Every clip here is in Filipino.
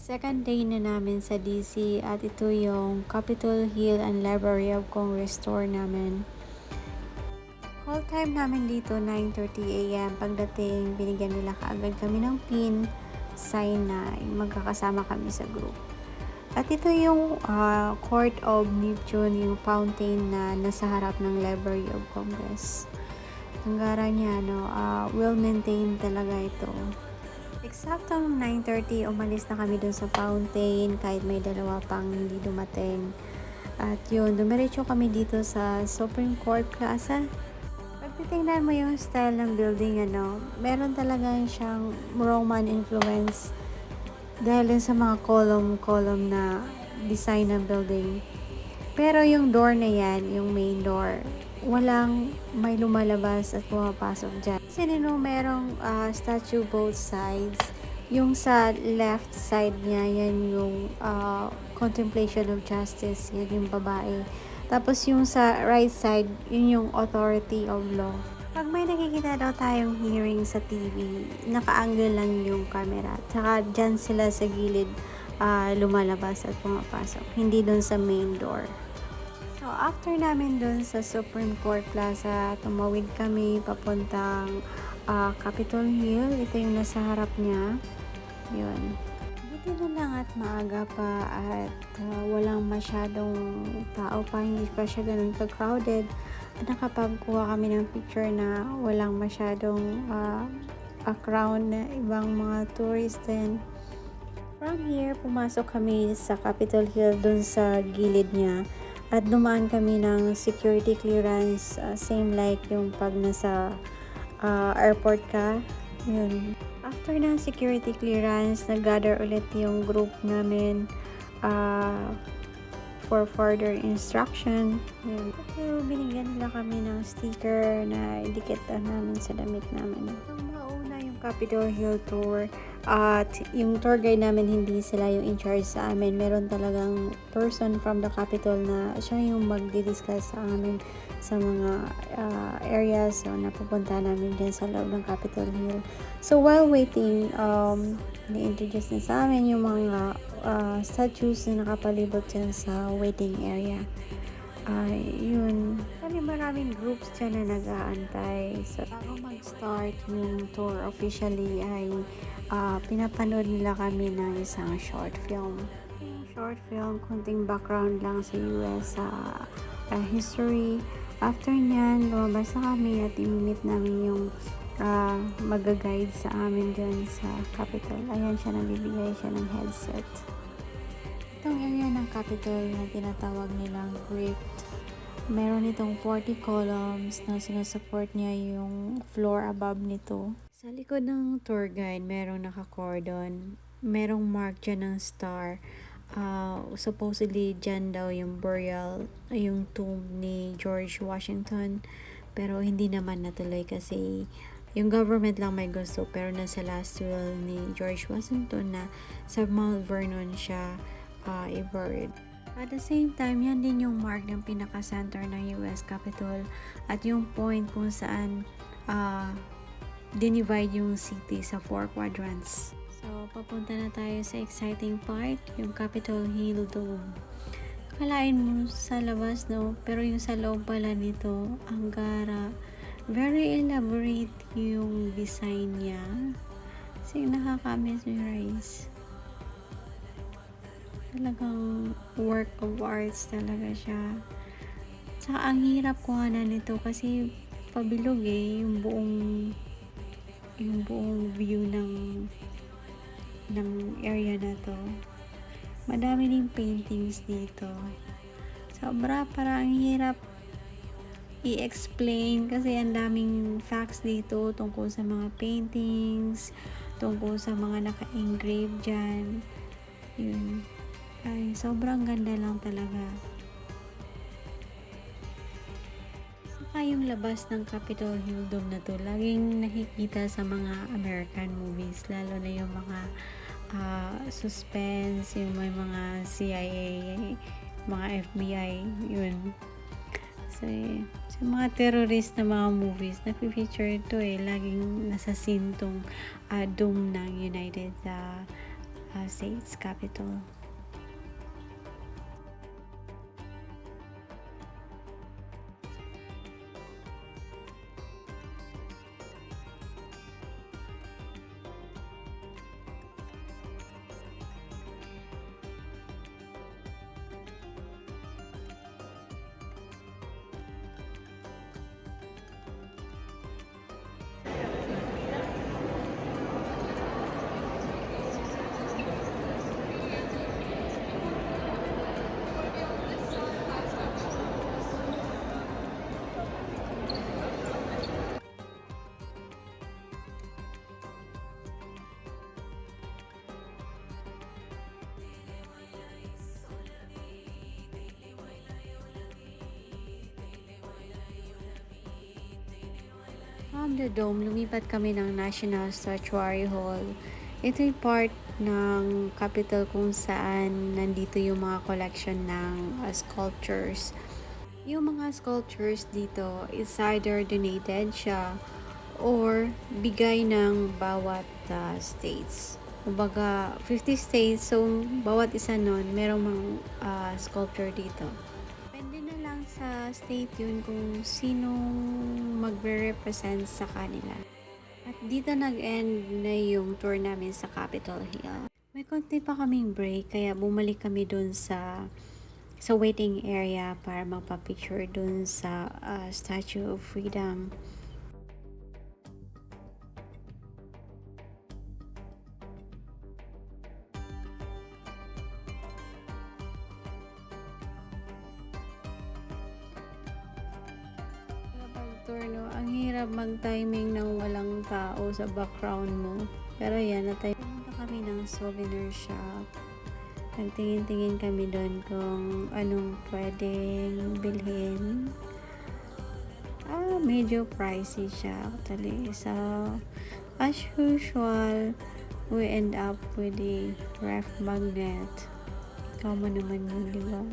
Second day na namin sa DC at ito yung Capitol Hill and Library of Congress tour namin. Call time namin dito 9:30 AM. Pagdating, binigyan nila kaagad kami ng pin sign na magkakasama kami sa group. At ito yung Court of Neptune, yung fountain na nasa harap ng Library of Congress. Ang gara niya, well maintained talaga ito. Eksaktong 9:30, umalis na kami dun sa fountain kahit may dalawa pang hindi dumating. At yun, dumiretso kami dito sa Supreme Court Plaza. Pag titingnan mo yung style ng building, meron talagang siyang Roman influence dahil sa mga column na design ng building. Pero yung door na yan, yung main door, walang may lumalabas at pumapasok dyan. Kasi merong statue both sides. Yung sa left side niya, yan yung contemplation of justice, yan yung babae. Tapos yung sa right side, yun yung authority of law. Pag may nakikita daw tayong hearing sa TV, naka-angle lang yung camera. Tsaka dyan sila sa gilid lumalabas at pumapasok. Hindi dun sa main door. So, after namin dun sa Supreme Court Plaza, tumawid kami papuntang Capitol Hill. Ito yung nasa harap niya. Yun. Buti na lang at maaga pa at walang masyadong tao pa. Hindi pa siya ganun ka-crowded. At nakapagkuha kami ng picture na walang masyadong crowd na ibang mga tourist din. From here, pumasok kami sa Capitol Hill dun sa gilid niya. At dumaan kami ng security clearance, same like yung pag nasa airport ka. Yun. After ng security clearance, nag-gather ulit yung group namin for further instruction. Yun. So, binigyan nila kami ng sticker na idikit namin sa damit namin. Ang mauna yung Capitol Hill tour. At yung tour guide namin, hindi sila yung in charge sa amin. Meron talagang person from the Capitol na siya yung magdi-discuss sa amin sa mga areas na pupunta namin dyan sa loob ng Capitol Hill. So while waiting, ni-introduce na sa amin yung mga statues na nakapalibot dyan sa waiting area. Yun. Kasi maraming groups dyan na nag-aantay. So, bago mag-start yung tour officially ay pinapanood nila kami ng isang short film. Yung short film, kunting background lang sa US history. After nyan, lumabas na kami at imimit namin yung mag-guide sa amin dyan sa Capitol. Ayan siya, nabibigay siya ng headset. Itong area ng Capitol na tinatawag nilang crypt, meron itong 40 columns na sinasupport niya yung floor above nito. Sa likod ng tour guide, merong naka-cordon, merong mark dyan ng star. Supposedly dyan daw yung burial, yung tomb ni George Washington, pero hindi naman natuloy kasi yung government lang may gusto, pero nasa last will ni George Washington na sa Mount Vernon siya i-buried. At the same time, yan din yung mark ng pinaka-center ng US Capitol at yung point kung saan dinivide yung city sa 4 quadrants. So, papunta na tayo sa exciting part, yung Capitol Hill Dome. Akalain mo sa labas, no? Pero yung sa loob pala nito, ang gara. Very elaborate yung design niya. Kasi nakaka-mesmerize. Talagang work of arts talaga siya. Saka ang hirap kuhanan nito kasi pabilog yung buong view ng area na to. Madami ding paintings dito. Sobra, parang ang hirap i-explain kasi ang daming facts dito tungkol sa mga paintings, tungkol sa mga naka-engrave dyan. Yun. Ay, sobrang ganda lang talaga. Saka yung labas ng Capitol Hill Dome na to, laging nakikita sa mga American movies, lalo na yung mga suspense, yung may mga CIA, mga FBI, yun. So, sa mga terrorist na mga movies, na-feature ito laging nasa scene tong dome ng United state's capital. From the dome, lumipat kami ng National Statuary Hall. Ito yung part ng Capitol kung saan nandito yung mga collection ng sculptures. Yung mga sculptures dito is either donated siya or bigay ng bawat states. Kumbaga, 50 states, so bawat isa nun, merong mga sculpture dito. Depende na lang sa state yun kung sinong magre-represent sa kanila. At dito nag-end na yung tour namin sa Capitol Hill. May konti pa kaming break, kaya bumalik kami dun sa waiting area para magpa-picture dun sa Statue of Freedom. No, ang hirap mag-timing ng walang tao sa background mo. Pero yan, pumunta kami ng souvenir shop. Nagtingin-tingin kami doon kung anong pwedeng bilhin. Medyo pricey siya actually. So, as usual, we end up with the ref magnet. Ikaw mo naman yun, di ba?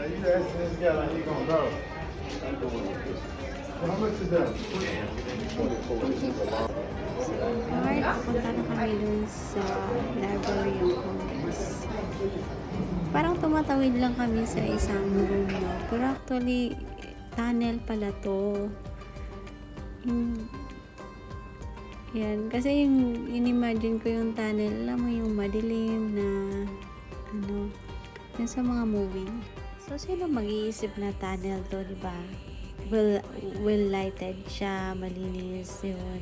You asking this guy like he gonna know. So how much is that? Alright, punta na kami dun sa Library of Congress. Parang tumatawid lang kami sa isang room, no? Pero actually, tunnel pala to. Yan, kasi yung in-imagine ko yung tunnel, alam mo yung madilim na yung sa mga movie. So, sino mag-iisip na tunnel to, di ba? Well lighted siya, malinis yun.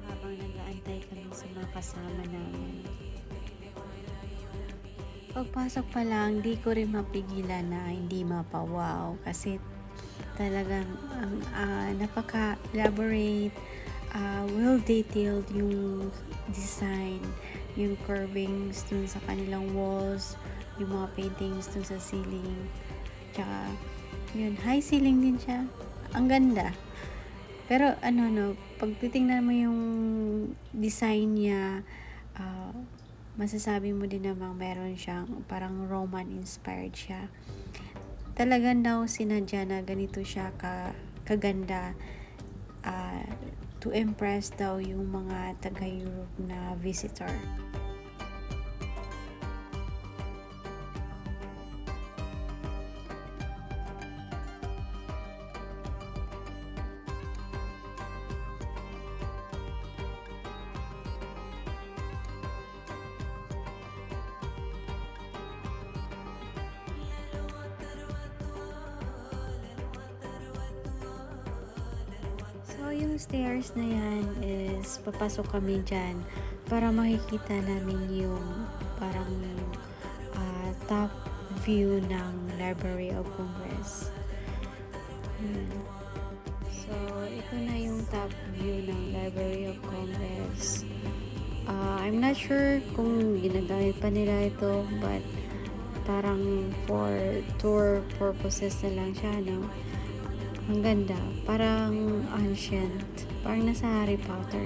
Habang nag-aantay kami sa mga kasama namin. Pagpasok pa lang, di ko rin mapigilan na hindi mapawaw kasi talagang napaka-elaborate, well-detailed yung design, yung curvings dun sa kanilang walls, yung mga paintings dun sa ceiling. Tsaka, yun, high ceiling din siya. Ang ganda. Pero, pag titingnan mo yung design niya, masasabi mo din namang meron siyang parang Roman-inspired siya. Talagang daw sinadya na ganito siya kaganda to impress daw yung mga taga-Europe na visitor. So, yung stairs na yan is papasok kami dyan para makikita namin yung parang top view ng Library of Congress. So, ito na yung top view ng Library of Congress. I'm not sure kung ginagamit pa nila ito, but parang for tour purposes na lang siya, no? Ang ganda. Parang ancient. Parang nasa Harry Potter.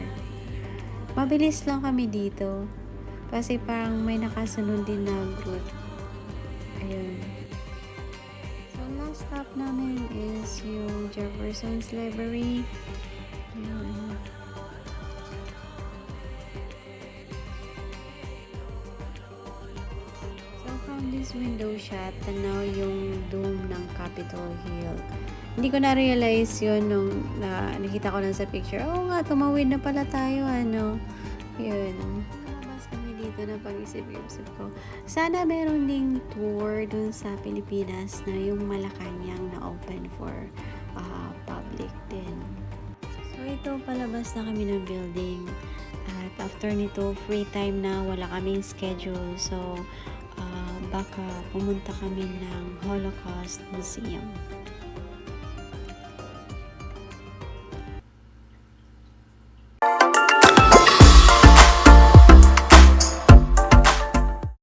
Mabilis lang kami dito. Kasi parang may nakasunod din na group. Ayun. So, last stop namin is yung Jefferson's Library. Ayun. So, from this window shot, tanaw yung dome ng Capitol Hill. Hindi ko na-realize yun nung nakita ko lang sa picture. Oo nga, tumawid na pala tayo, ano. Yun. Mas kami dito na pag-isip-isip ko. Sana meron ding tour dun sa Pilipinas na yung Malacanang na open for public din. So, ito, palabas na kami ng building. At after nito, free time na, wala kaming schedule. So, baka pumunta kami ng Holocaust Museum.